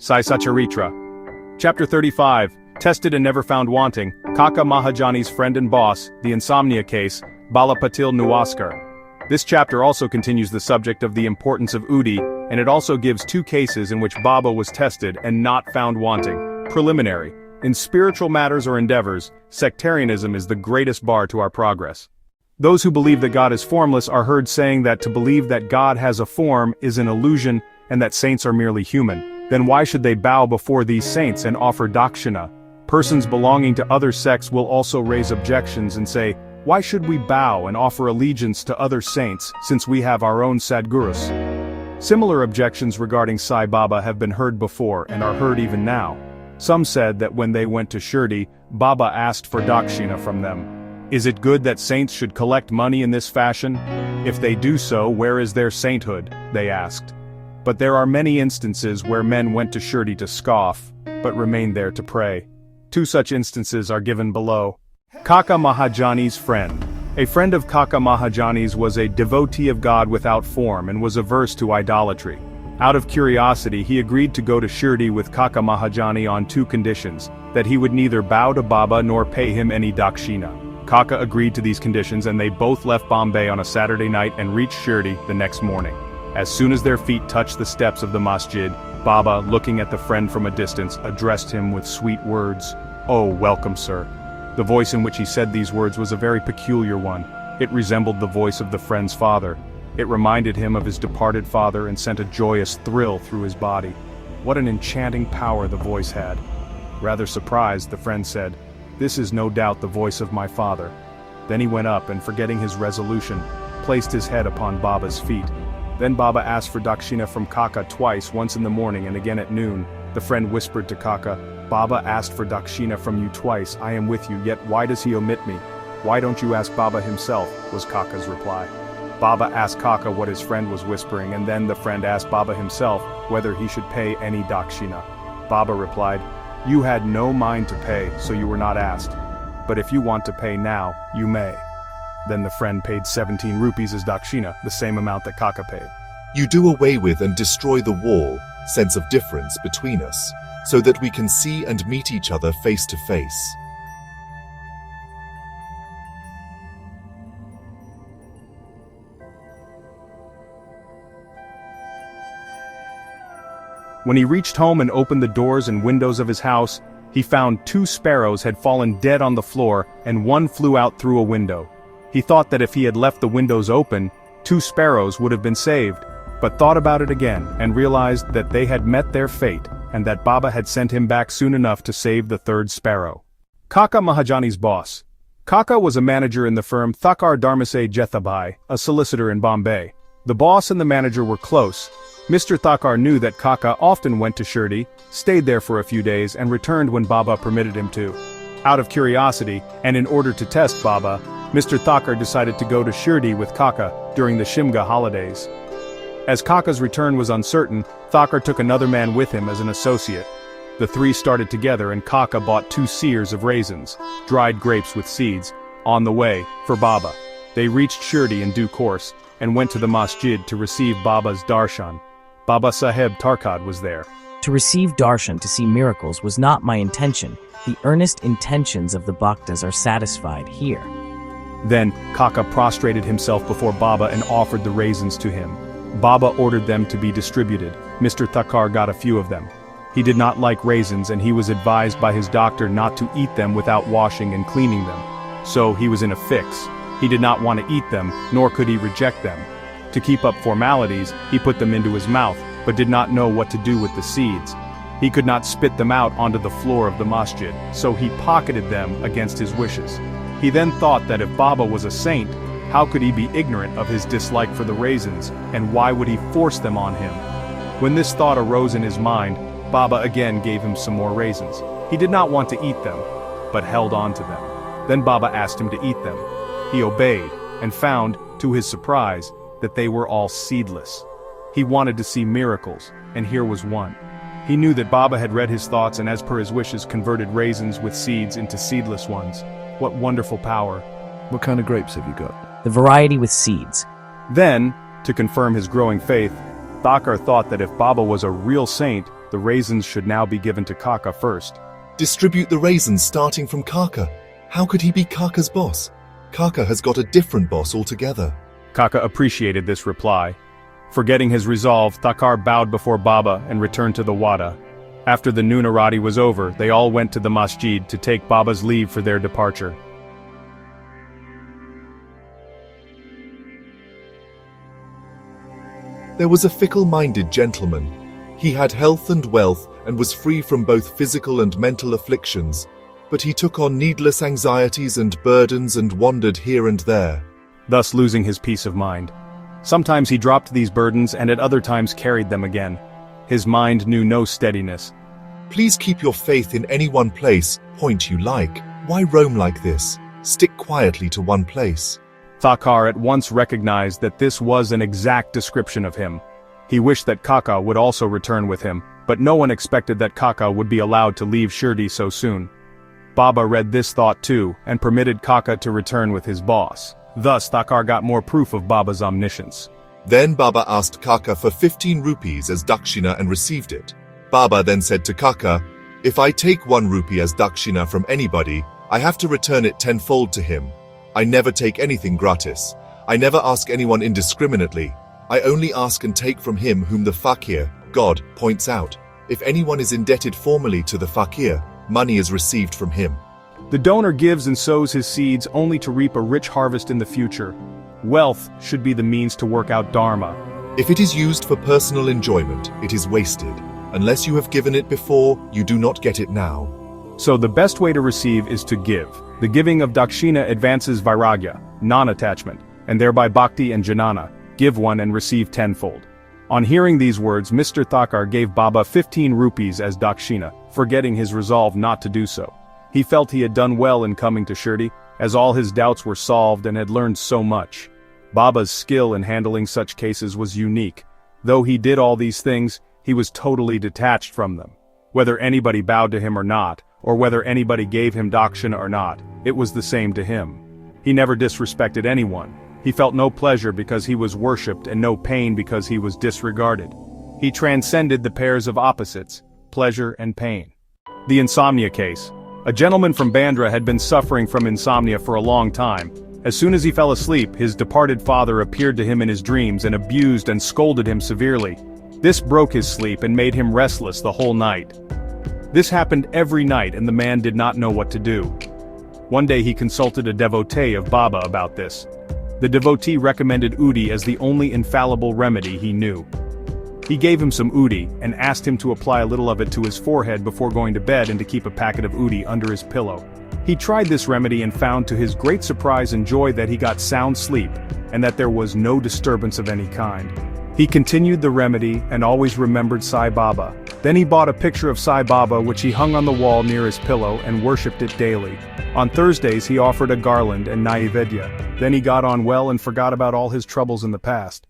Sai Satcharitra. Chapter 35, Tested and Never Found Wanting, Kaka Mahajani's Friend and Boss, The Insomnia Case, Bala Patil Nuwaskar. This chapter also continues the subject of the importance of Udi, and it also gives two cases in which Baba was tested and not found wanting. Preliminary. In spiritual matters or endeavors, sectarianism is the greatest bar to our progress. Those who believe that God is formless are heard saying that to believe that God has a form is an illusion and that saints are merely human. Then why should they bow before these saints and offer Dakshina? Persons belonging to other sects will also raise objections and say, why should we bow and offer allegiance to other saints since we have our own Sadgurus? Similar objections regarding Sai Baba have been heard before and are heard even now. Some said that when they went to Shirdi, Baba asked for Dakshina from them. Is it good that saints should collect money in this fashion? If they do so, where is their sainthood? They asked. But there are many instances where men went to Shirdi to scoff, but remained there to pray. Two such instances are given below. Kaka Mahajani's friend. A friend of Kaka Mahajani's was a devotee of God without form and was averse to idolatry. Out of curiosity, he agreed to go to Shirdi with Kaka Mahajani on two conditions, that he would neither bow to Baba nor pay him any dakshina. Kaka agreed to these conditions and they both left Bombay on a Saturday night and reached Shirdi the next morning. As soon as their feet touched the steps of the masjid, Baba, looking at the friend from a distance, addressed him with sweet words. "Oh, welcome, sir." The voice in which he said these words was a very peculiar one. It resembled the voice of the friend's father. It reminded him of his departed father and sent a joyous thrill through his body. What an enchanting power the voice had. Rather surprised, the friend said, "This is no doubt the voice of my father." Then he went up and, forgetting his resolution, placed his head upon Baba's feet. Then Baba asked for Dakshina from Kaka twice, once in the morning and again at noon. The friend whispered to Kaka, "Baba asked for Dakshina from you twice, I am with you, yet why does he omit me? Why don't you ask Baba himself?" was Kaka's reply. Baba asked Kaka what his friend was whispering, and then the friend asked Baba himself whether he should pay any Dakshina. Baba replied, "You had no mind to pay, so you were not asked. But if you want to pay now, you may." Then the friend paid 17 rupees as Dakshina, the same amount that Kaka paid. You do away with and destroy the wall, sense of difference between us, so that we can see and meet each other face to face. When he reached home and opened the doors and windows of his house, he found 2 sparrows had fallen dead on the floor and one flew out through a window. He thought that if he had left the windows open, 2 sparrows would have been saved, but thought about it again and realized that they had met their fate and that Baba had sent him back soon enough to save the 3rd sparrow. Kaka Mahajani's boss. Kaka was a manager in the firm Thakar Dharmasay Jethabai, a solicitor in Bombay. The boss and the manager were close. Mr. Thakar knew that Kaka often went to Shirdi, stayed there for a few days and returned when Baba permitted him to. Out of curiosity, and in order to test Baba, Mr. Thakar decided to go to Shirdi with Kaka during the Shimga holidays. As Kaka's return was uncertain, Thakar took another man with him as an associate. The 3 started together and Kaka bought 2 seers of raisins, dried grapes with seeds, on the way, for Baba. They reached Shirdi in due course, and went to the masjid to receive Baba's darshan. Baba Saheb Tarkad was there. To receive darshan to see miracles was not my intention. The earnest intentions of the bhaktas are satisfied here. Then, Kaka prostrated himself before Baba and offered the raisins to him. Baba ordered them to be distributed. Mr. Thakar got a few of them. He did not like raisins and he was advised by his doctor not to eat them without washing and cleaning them. So he was in a fix. He did not want to eat them, nor could he reject them. To keep up formalities, he put them into his mouth, but did not know what to do with the seeds. He could not spit them out onto the floor of the masjid, so he pocketed them against his wishes. He then thought that if Baba was a saint, how could he be ignorant of his dislike for the raisins, and why would he force them on him? When this thought arose in his mind, Baba again gave him some more raisins. He did not want to eat them, but held on to them. Then Baba asked him to eat them. He obeyed, and found, to his surprise, that they were all seedless. He wanted to see miracles, and here was one. He knew that Baba had read his thoughts and as per his wishes converted raisins with seeds into seedless ones. What wonderful power. What kind of grapes have you got? The variety with seeds. Then, to confirm his growing faith, Thakar thought that if Baba was a real saint, The raisins should now be given to Kaka first. Distribute the raisins starting from Kaka. How could he be Kaka's boss? Kaka has got a different boss altogether. Kaka appreciated this reply. Forgetting his resolve, Thakkar bowed before Baba and returned to the Wada. After the noon arati was over, they all went to the masjid to take Baba's leave for their departure. There was a fickle-minded gentleman. He had health and wealth and was free from both physical and mental afflictions, but he took on needless anxieties and burdens and wandered here and there, thus losing his peace of mind. Sometimes he dropped these burdens and at other times carried them again. His mind knew no steadiness. Please keep your faith in any one place, point you like. Why roam like this? Stick quietly to one place. Thakkar at once recognized that this was an exact description of him. He wished that Kaka would also return with him, but no one expected that Kaka would be allowed to leave Shirdi so soon. Baba read this thought too, and permitted Kaka to return with his boss. Thus Thakkar got more proof of Baba's omniscience. Then Baba asked Kaka for 15 rupees as Dakshina and received it. Baba then said to Kaka, "If I take 1 rupee as Dakshina from anybody, I have to return it tenfold to him. I never take anything gratis. I never ask anyone indiscriminately. I only ask and take from him whom the fakir, God, points out. If anyone is indebted formally to the fakir, money is received from him." The donor gives and sows his seeds only to reap a rich harvest in the future. Wealth should be the means to work out Dharma. If it is used for personal enjoyment, it is wasted. Unless you have given it before, you do not get it now. So the best way to receive is to give. The giving of Dakshina advances Vairagya, non-attachment, and thereby Bhakti and Jnana. Give one and receive tenfold. On hearing these words, Mr. Thakkar gave Baba 15 rupees as Dakshina, forgetting his resolve not to do so. He felt he had done well in coming to Shirdi, as all his doubts were solved and had learned so much. Baba's skill in handling such cases was unique. Though he did all these things, he was totally detached from them. Whether anybody bowed to him or not, or whether anybody gave him Dakshina or not, it was the same to him. He never disrespected anyone. He felt no pleasure because he was worshipped and no pain because he was disregarded. He transcended the pairs of opposites, pleasure and pain. The insomnia case. A gentleman from Bandra had been suffering from insomnia for a long time. As soon as he fell asleep, his departed father appeared to him in his dreams and abused and scolded him severely. This broke his sleep and made him restless the whole night. This happened every night and the man did not know what to do. One day he consulted a devotee of Baba about this. The devotee recommended Udi as the only infallible remedy he knew. He gave him some Udi and asked him to apply a little of it to his forehead before going to bed and to keep a packet of Udi under his pillow. He tried this remedy and found to his great surprise and joy that he got sound sleep, and that there was no disturbance of any kind. He continued the remedy and always remembered Sai Baba. Then he bought a picture of Sai Baba which he hung on the wall near his pillow and worshipped it daily. On Thursdays he offered a garland and naivedya. Then he got on well and forgot about all his troubles in the past.